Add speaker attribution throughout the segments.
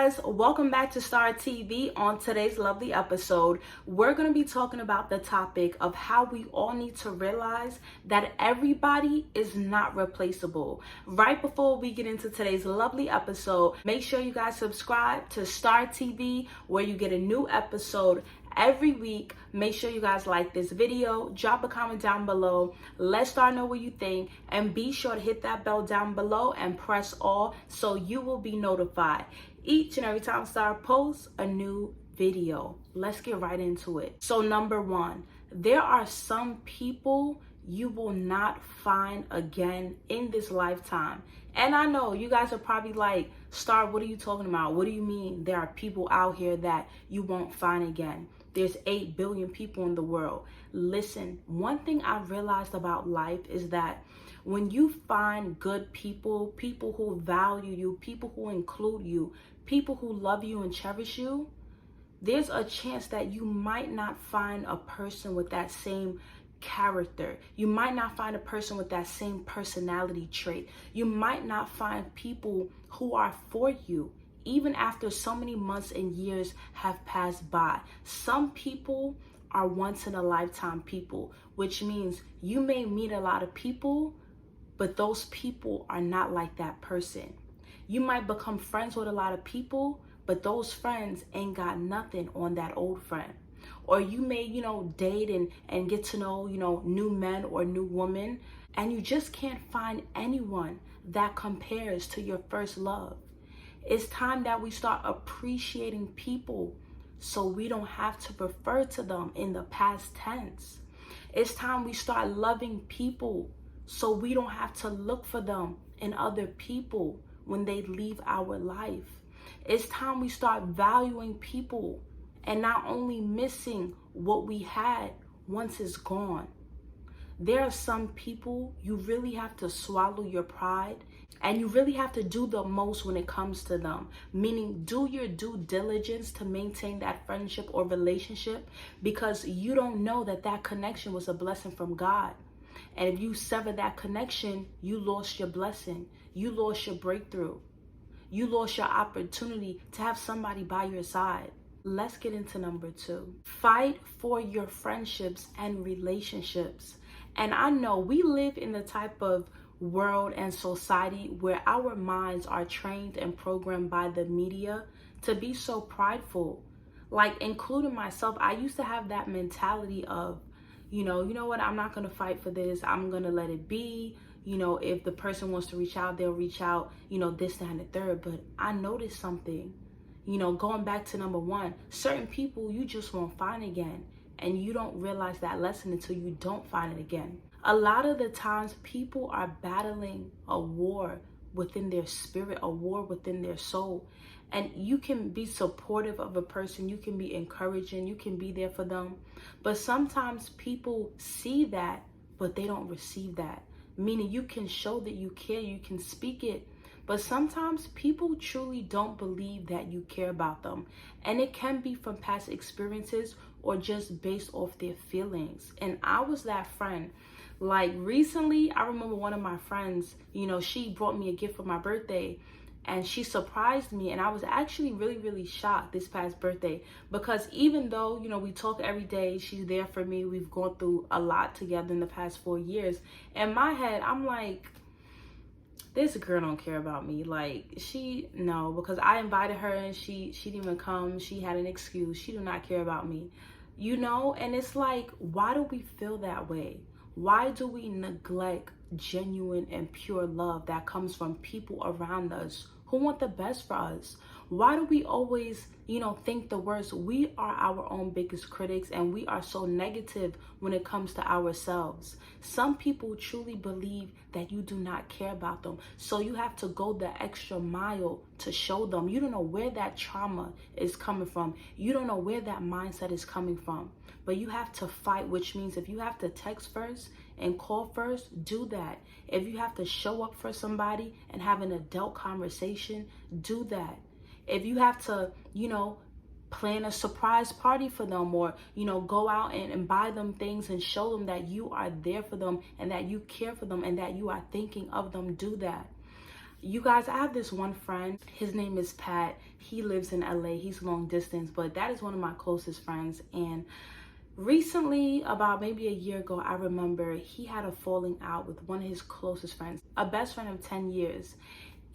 Speaker 1: guys, welcome back to Star TV. On today's lovely episode, we're going to be talking about the topic of how we all need to realize that everybody is not replaceable. Right before we get into today's lovely episode, make sure you guys subscribe to Star TV where you get a new episode every week. Make sure you guys like this video, drop a comment down below, let Star know what you think, and be sure to hit that bell down below and press all so you will be notified each and every time Star posts a new video. Let's get right into it. So number one, there are some people you will not find again in this lifetime. And I know you guys are probably like, Star, what are you talking about? What do you mean there are people out here that you won't find again? There's 8 billion people in the world. Listen, one thing I realized about life is that when you find good people, people who value you, people who include you, people who love you and cherish you, there's a chance that you might not find a person with that same character. You might not find a person with that same personality trait. You might not find people who are for you, even after so many months and years have passed by. Some people are once in a lifetime people, which means you may meet a lot of people, but those people are not like that person. You might become friends with a lot of people, but those friends ain't got nothing on that old friend. Or you may, date and get to know, new men or new women, and you just can't find anyone that compares to your first love. It's time that we start appreciating people so we don't have to refer to them in the past tense. It's time we start loving people so we don't have to look for them in other people when they leave our life. It's time we start valuing people and not only missing what we had once it's gone. There are some people you really have to swallow your pride and you really have to do the most when it comes to them, meaning do your due diligence to maintain that friendship or relationship, because you don't know that connection was a blessing from God. And if you sever that connection, you lost your blessing. You lost your breakthrough. You lost your opportunity to have somebody by your side. Let's get into number 2. Fight for your friendships and relationships. And I know we live in the type of world and society where our minds are trained and programmed by the media to be so prideful. Like, including myself, I used to have that mentality of, you know what, I'm not going to fight for this. I'm going to let it be. If the person wants to reach out, they'll reach out, this, that, and the third. But I noticed something, going back to number 1, certain people you just won't find again. And you don't realize that lesson until you don't find it again. A lot of the times people are battling a war within their spirit, a war within their soul. And you can be supportive of a person, you can be encouraging, you can be there for them. But sometimes people see that, but they don't receive that. Meaning you can show that you care, you can speak it, but sometimes people truly don't believe that you care about them. And it can be from past experiences or just based off their feelings. And I was that friend. Like recently, I remember one of my friends, she brought me a gift for my birthday and she surprised me. And I was actually really, really shocked this past birthday because even though, we talk every day, she's there for me. We've gone through a lot together in the past 4 years. In my head, I'm like, this girl don't care about me. Like, because I invited her and she didn't even come. She had an excuse. She do not care about me, and it's like, why do we feel that way? Why do we neglect genuine and pure love that comes from people around us who want the best for us? Why do we always, think the worst? We are our own biggest critics and we are so negative when it comes to ourselves. Some people truly believe that you do not care about them. So you have to go the extra mile to show them. You don't know where that trauma is coming from. You don't know where that mindset is coming from. But you have to fight, which means if you have to text first and call first, do that. If you have to show up for somebody and have an adult conversation, do that. If you have to, plan a surprise party for them or, go out and buy them things and show them that you are there for them and that you care for them and that you are thinking of them, do that. You guys, I have this one friend. His name is Pat. He lives in LA. He's long distance, but that is one of my closest friends. And recently, about maybe a year ago, I remember he had a falling out with one of his closest friends, a best friend of 10 years.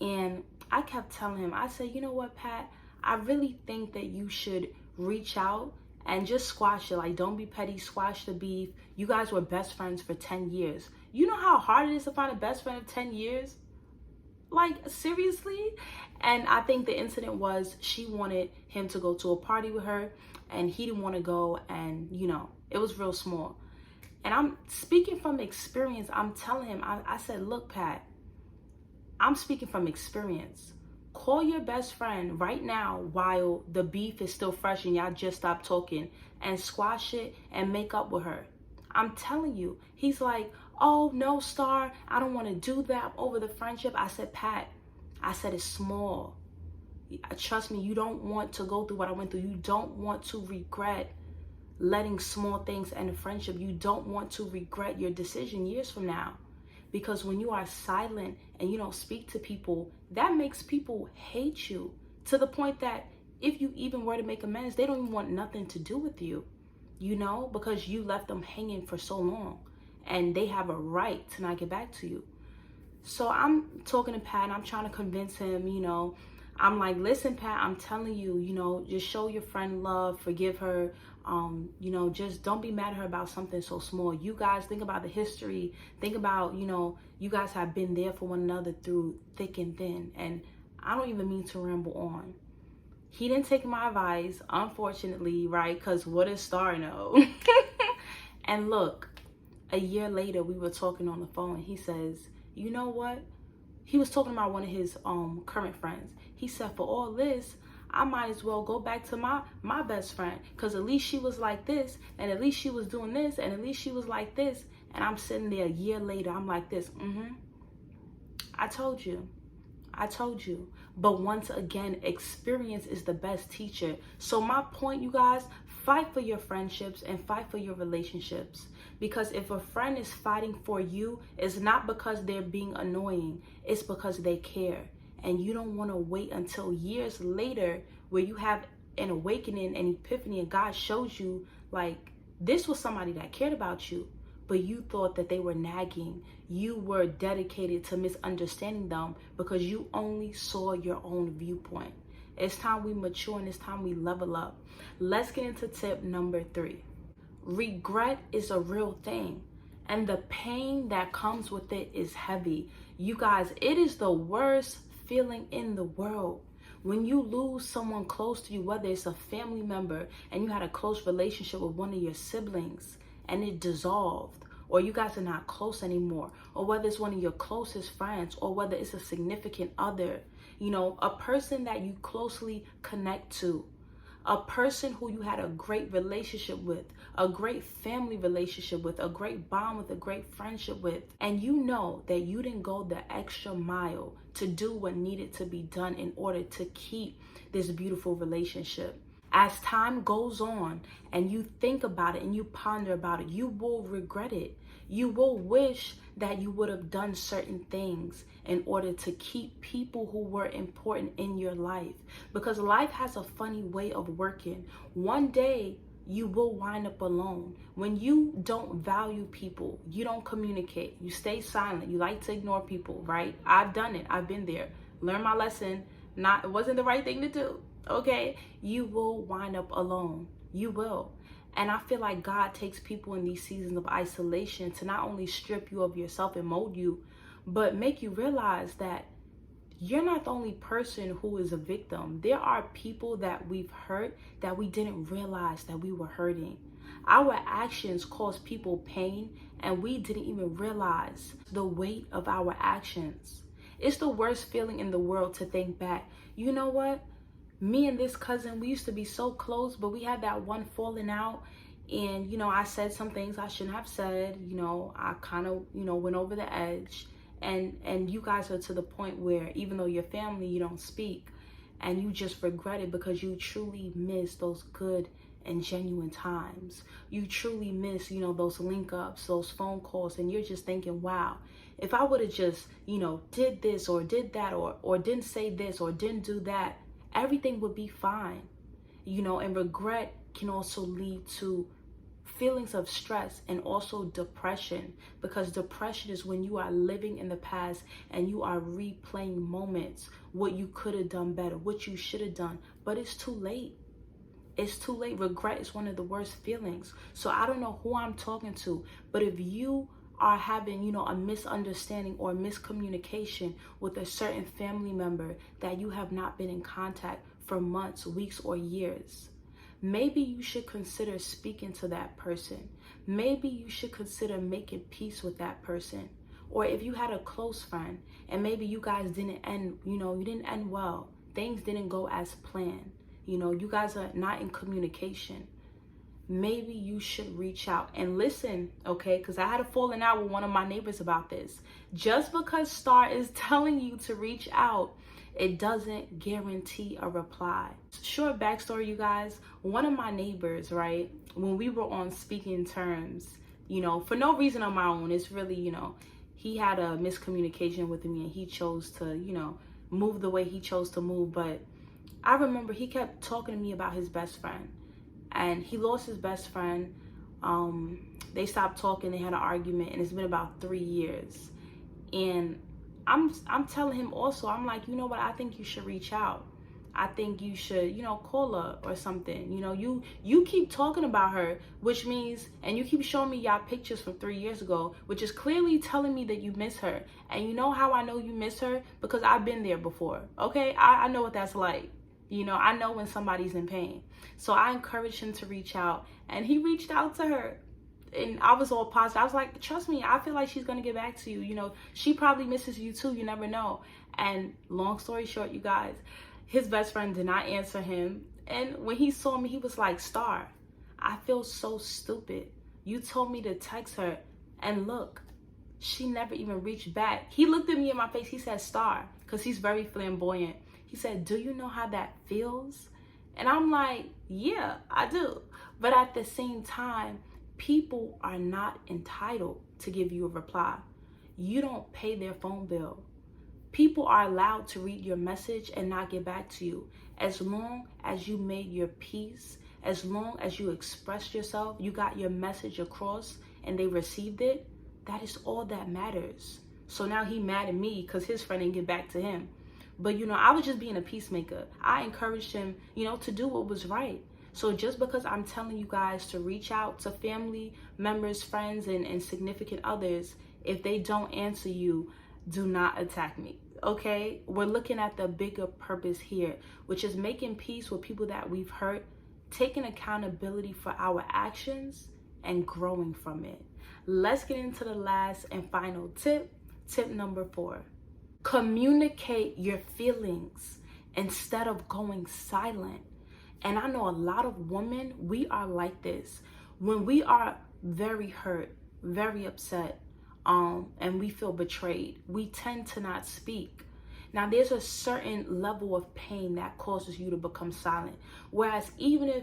Speaker 1: And I kept telling him, I said, you know what, Pat, I really think that you should reach out and just squash it. Like, don't be petty, squash the beef. You guys were best friends for 10 years. You know how hard it is to find a best friend of 10 years? Like, seriously? And I think the incident was she wanted him to go to a party with her and he didn't want to go, and it was real small. And I'm speaking from experience. I'm telling him, I said, look, Pat, I'm speaking from experience. Call your best friend right now while the beef is still fresh and y'all just stopped talking, and squash it and make up with her. I'm telling you. He's like, oh, no, Star, I don't want to do that over the friendship. I said, Pat, I said it's small. Trust me, you don't want to go through what I went through. You don't want to regret letting small things end a friendship. You don't want to regret your decision years from now. Because when you are silent and you don't speak to people, that makes people hate you to the point that if you even were to make amends, they don't even want nothing to do with you, because you left them hanging for so long and they have a right to not get back to you. So I'm talking to Pat and I'm trying to convince him, I'm like, listen, Pat, I'm telling you, just show your friend love, forgive her. Just don't be mad at her about something so small. You guys think about the history. Think about, you guys have been there for one another through thick and thin. And I don't even mean to ramble on. He didn't take my advice, unfortunately, right? Because what does Star know? And look, a year later, we were talking on the phone. He says, you know what? He was talking about one of his current friends. He said, for all this, I might as well go back to my best friend, because at least she was like this, and at least she was doing this, and at least she was like this. And I'm sitting there a year later, I'm like this. I told you. But once again, experience is the best teacher. So my point, you guys, fight for your friendships and fight for your relationships. Because if a friend is fighting for you, it's not because they're being annoying. It's because they care. And you don't want to wait until years later where you have an awakening, an epiphany, and God shows you, like, this was somebody that cared about you, but you thought that they were nagging. You were dedicated to misunderstanding them because you only saw your own viewpoint. It's time we mature and it's time we level up. Let's get into tip number 3. Regret is a real thing, and the pain that comes with it is heavy. You guys, it is the worst feeling in the world. When you lose someone close to you, whether it's a family member and you had a close relationship with one of your siblings and it dissolved, or you guys are not close anymore, or whether it's one of your closest friends, or whether it's a significant other, a person that you closely connect to, a person who you had a great relationship with, a great family relationship with, a great bond with, a great friendship with, and you know that you didn't go the extra mile to do what needed to be done in order to keep this beautiful relationship. As time goes on and you think about it and you ponder about it, you will regret it. You will wish that you would have done certain things in order to keep people who were important in your life. Because life has a funny way of working. One day you will wind up alone. When you don't value people, you don't communicate, you stay silent, you like to ignore people, right? I've done it. I've been there. Learned my lesson. It wasn't the right thing to do. Okay, you will wind up alone. You will. And I feel like God takes people in these seasons of isolation to not only strip you of yourself and mold you, but make you realize that you're not the only person who is a victim. There are people that we've hurt that we didn't realize that we were hurting. Our actions cause people pain and we didn't even realize the weight of our actions. It's the worst feeling in the world to think back. You know what? Me and this cousin, we used to be so close, but we had that one falling out. And, I said some things I shouldn't have said. I kind of, went over the edge. And you guys are to the point where even though you're family, you don't speak. And you just regret it because you truly miss those good and genuine times. You truly miss, those link ups, those phone calls, and you're just thinking, wow, if I would have just, did this or did that or didn't say this or didn't do that, everything would be fine. And regret can also lead to feelings of stress and also depression, because depression is when you are living in the past and you are replaying moments, what you could have done better, what you should have done, but it's too late. It's too late. Regret is one of the worst feelings. So I don't know who I'm talking to, but if you are having, a misunderstanding or miscommunication with a certain family member that you have not been in contact for months, weeks, or years, maybe you should consider speaking to that person. Maybe you should consider making peace with that person. Or if you had a close friend and maybe you guys didn't end, you didn't end well. Things didn't go as planned. You guys are not in communication. Maybe you should reach out and listen, okay? Because I had a falling out with one of my neighbors about this. Just because Star is telling you to reach out, it doesn't guarantee a reply. Short backstory, you guys. One of my neighbors, right, when we were on speaking terms, for no reason on my own, it's really, he had a miscommunication with me and he chose to, move the way he chose to move. But I remember he kept talking to me about his best friend, and he lost his best friend. They stopped talking, they had an argument, and it's been about 3 years. And I'm telling him also, I'm like, you know what, I think you should reach out. I think you should, call her or something. You keep talking about her, which means, and you keep showing me y'all pictures from 3 years ago, which is clearly telling me that you miss her. And you know how I know you miss her? Because I've been there before, okay? I know what that's like. I know when somebody's in pain. So I encouraged him to reach out, and he reached out to her. And I was all positive. I was like, trust me, I feel like she's going to get back to you. She probably misses you too. You never know. And long story short, you guys, his best friend did not answer him. And when he saw me, he was like, Star, I feel so stupid. You told me to text her, and look, she never even reached back. He looked at me in my face. He said, Star, because he's very flamboyant. He said, do you know how that feels? And I'm like, yeah, I do. But at the same time, people are not entitled to give you a reply. You don't pay their phone bill. People are allowed to read your message and not get back to you. As long as you made your peace, as long as you expressed yourself, you got your message across and they received it, that is all that matters. So now he mad at me because his friend didn't get back to him. But, I was just being a peacemaker. I encouraged him, to do what was right. So just because I'm telling you guys to reach out to family members, friends, and significant others, if they don't answer you, do not attack me, okay? We're looking at the bigger purpose here, which is making peace with people that we've hurt, taking accountability for our actions, and growing from it. Let's get into the last and final tip. Tip number 4. Communicate your feelings instead of going silent. And I know a lot of women, we are like this. When we are very hurt, very upset, and we feel betrayed, we tend to not speak. Now, there's a certain level of pain that causes you to become silent. Whereas even if,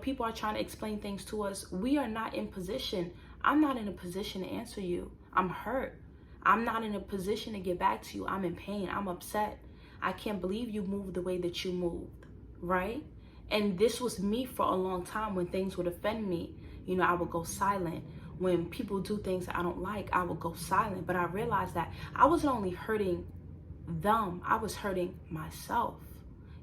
Speaker 1: people are trying to explain things to us, we are not in position. I'm not in a position to answer you. I'm hurt. I'm not in a position to get back to you. I'm in pain. I'm upset. I can't believe you moved the way that you moved, right? And this was me for a long time. When things would offend me, I would go silent. When people do things I don't like, I would go silent. But I realized that I wasn't only hurting them, I was hurting myself.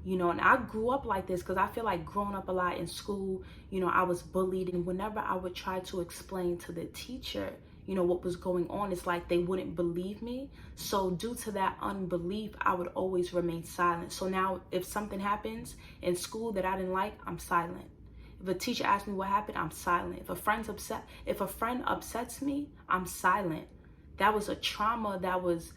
Speaker 1: And I grew up like this because I feel like growing up a lot in school, I was bullied. And whenever I would try to explain to the teacher, what was going on, it's like they wouldn't believe me. So due to that unbelief, I would always remain silent. So now if something happens in school that I didn't like, I'm silent. If a teacher asks me what happened, I'm silent. If a friend upsets me, I'm silent. That was a trauma that was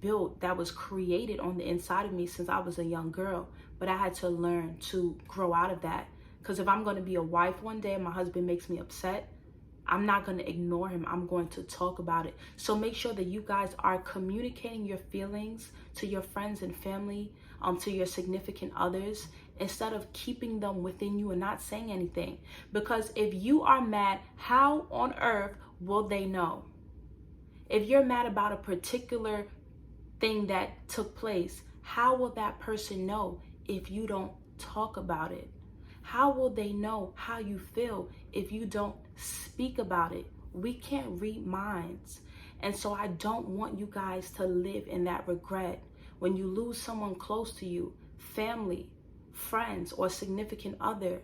Speaker 1: built, that was created on the inside of me since I was a young girl. But I had to learn to grow out of that. Because if I'm going to be a wife one day and my husband makes me upset, I'm not going to ignore him. I'm going to talk about it. So make sure that you guys are communicating your feelings to your friends and family, to your significant others, instead of keeping them within you and not saying anything. Because if you are mad, how on earth will they know? If you're mad about a particular thing that took place, how will that person know if you don't talk about it? How will they know how you feel if you don't speak about it? We can't read minds. And so I don't want you guys to live in that regret when you lose someone close to you, family, friends, or significant other,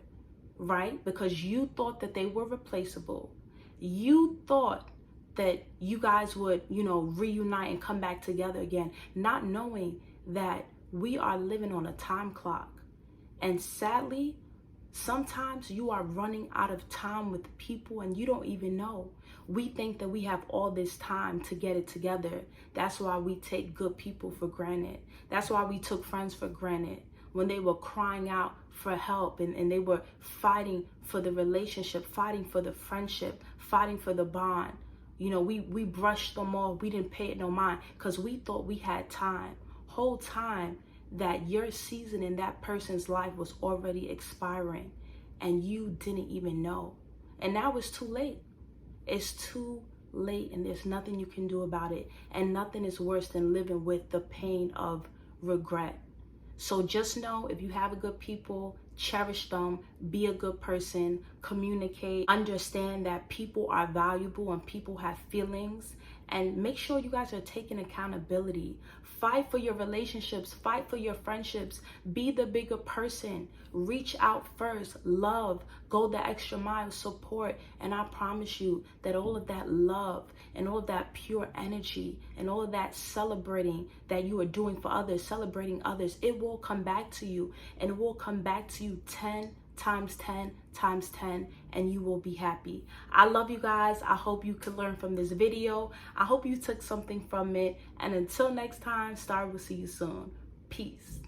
Speaker 1: right? Because you thought that they were replaceable. You thought that you guys would, reunite and come back together again, not knowing that we are living on a time clock. And sadly, sometimes you are running out of time with people and you don't even know. We think that we have all this time to get it together. That's why we take good people for granted. That's why we took friends for granted when they were crying out for help and they were fighting for the relationship, fighting for the friendship, fighting for the bond. We brushed them off. We didn't pay it no mind because we thought we had time. Whole time that your season in that person's life was already expiring and you didn't even know. And now it's too late. It's too late and there's nothing you can do about it. And nothing is worse than living with the pain of regret. So just know, if you have a good people, cherish them, be a good person, communicate, understand that people are valuable and people have feelings, and make sure you guys are taking accountability. Fight for your relationships, fight for your friendships, be the bigger person, reach out first, love, go the extra mile, support, and I promise you that all of that love and all of that pure energy and all of that celebrating that you are doing for others, celebrating others, it will come back to you, and it will come back to you 10 times 10 times 10, and you will be happy. I love you guys. I hope you could learn from this video. I hope you took something from it. And until next time, Star will see you soon. Peace.